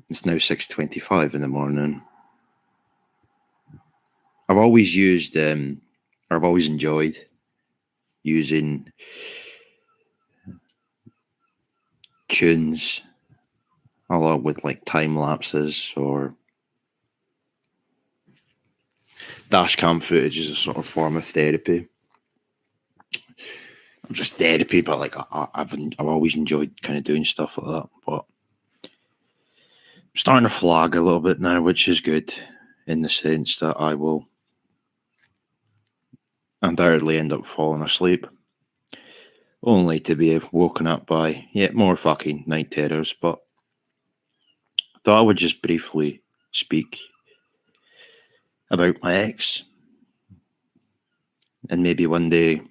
It's now 6:25 in the morning. I've always used, or I've always enjoyed using tunes along with like time lapses or dashcam footage as a sort of form of therapy. Not just therapy, but like I've always enjoyed kind of doing stuff like that. But I'm starting to flag a little bit now, which is good in the sense that I will undoubtedly end up falling asleep, only to be woken up by yet more fucking night terrors. But I thought I would just briefly speak about my ex, and maybe one day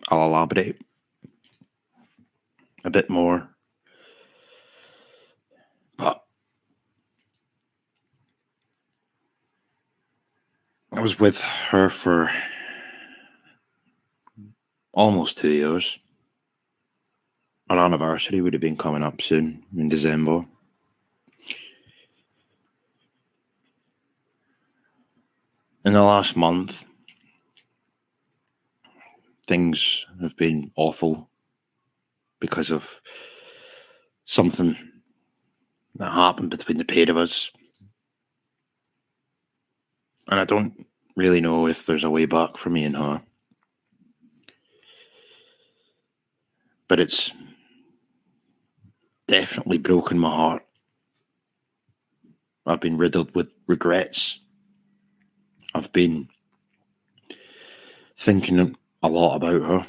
I'll elaborate a bit more. But I was with her for almost 2 years. Our anniversary would have been coming up soon in December. In the last month, things have been awful because of something that happened between the pair of us. And I don't really know if there's a way back for me and her. But it's definitely broken my heart. I've been riddled with regrets. I've been thinking a lot about her.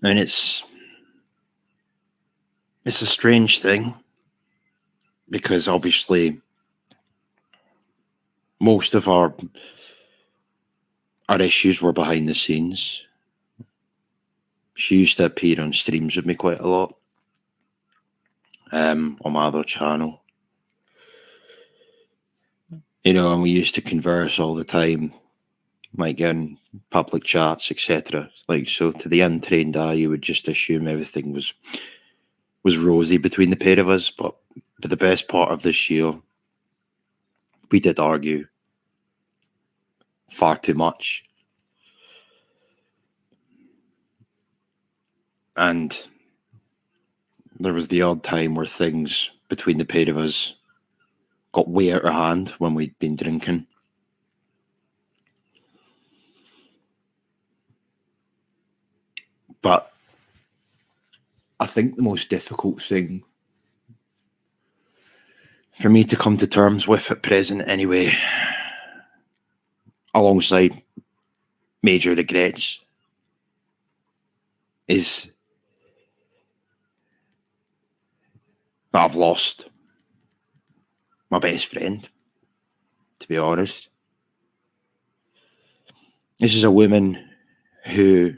And it's a strange thing because obviously most of our issues were behind the scenes. She used to appear on streams with me quite a lot, on my other channel. You know, and we used to converse all the time, like in public chats, etc. Like, so to the untrained eye, you would just assume everything was rosy between the pair of us. But for the best part of this year, we did argue far too much. And there was the odd time where things between the pair of us got way out of hand when we'd been drinking. But I think the most difficult thing for me to come to terms with at present anyway, alongside major regrets, is that I've lost my best friend, to be honest. This is a woman who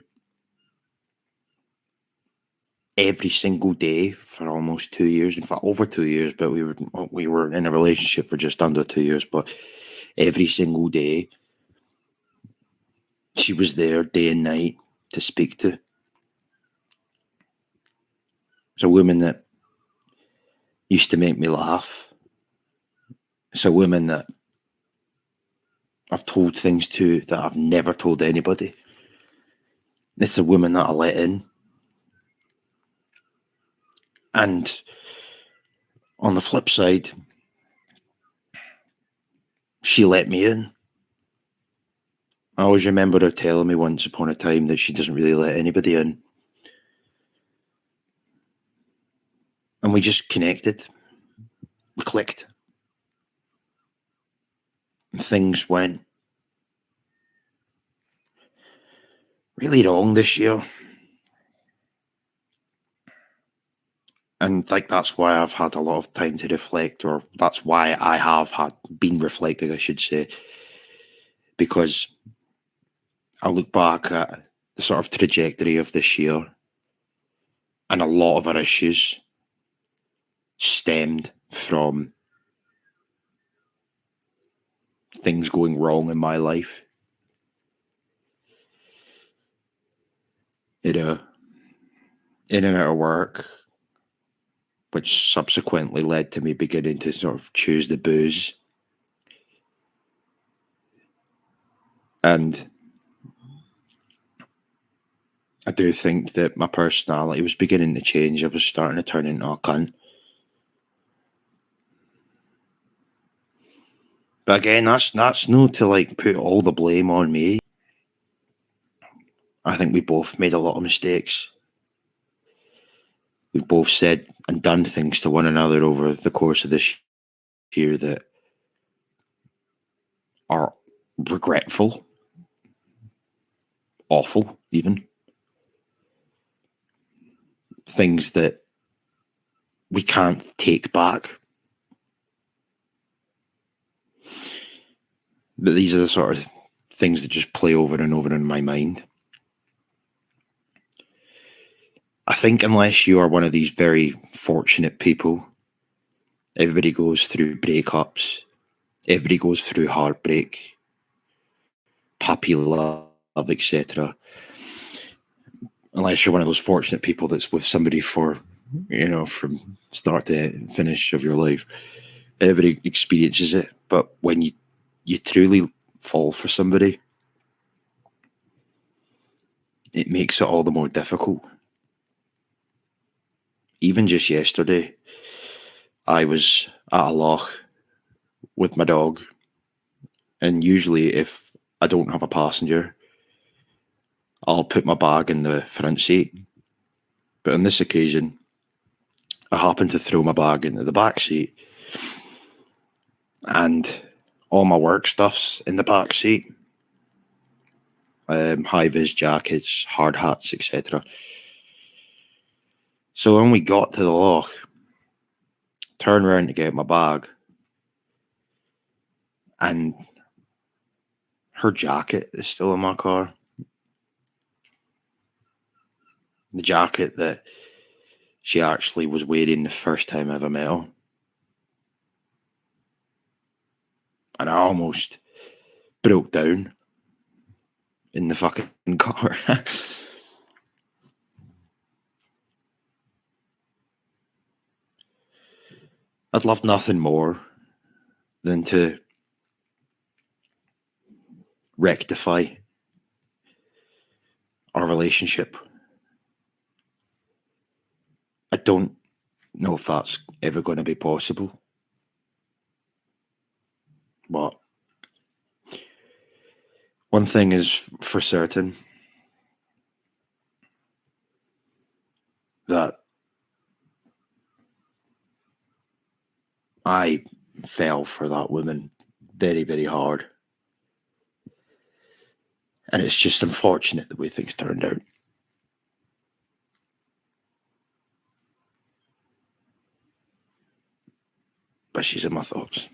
every single day for almost 2 years, in fact over 2 years, but we were in a relationship for just under 2 years, but every single day she was there day and night to speak to. It's a woman that used to make me laugh. It's a woman that I've told things to that I've never told anybody. It's a woman that I let in. And on the flip side, she let me in. I always remember her telling me once upon a time that she doesn't really let anybody in. And we just connected. We clicked. And things went really wrong this year. And like that's why I've had a lot of time to reflect, or that's why I have been reflecting, I should say. Because I look back at the sort of trajectory of this year, and a lot of our issues stemmed from things going wrong in my life. you know, in and out of work, which subsequently led to me beginning to sort of choose the booze. And I do think that my personality was beginning to change. I was starting to turn into a cunt. But again, that's no to like put all the blame on me. I think we both made a lot of mistakes. We've both said and done things to one another over the course of this year that are regretful, awful, even. Things that we can't take back. But these are the sort of things that just play over and over in my mind. I think unless you are one of these very fortunate people, everybody goes through breakups, everybody goes through heartbreak, puppy love, etc. Unless you're one of those fortunate people that's with somebody for, from start to finish of your life, everybody experiences it. But when you truly fall for somebody, it makes it all the more difficult. Even just yesterday, I was at a loch with my dog, and usually if I don't have a passenger, I'll put my bag in the front seat. But on this occasion, I happened to throw my bag into the back seat, and all my work stuff's in the back seat. High-vis jackets, hard hats, etc. So when we got to the loch, turned around to get my bag, and her jacket is still in my car. The jacket that she actually was wearing the first time I ever met her. And I almost broke down in the fucking car. I'd love nothing more than to rectify our relationship. I don't know if that's ever going to be possible. But one thing is for certain, that I fell for that woman very, very hard. And it's just unfortunate the way things turned out. But she's in my thoughts.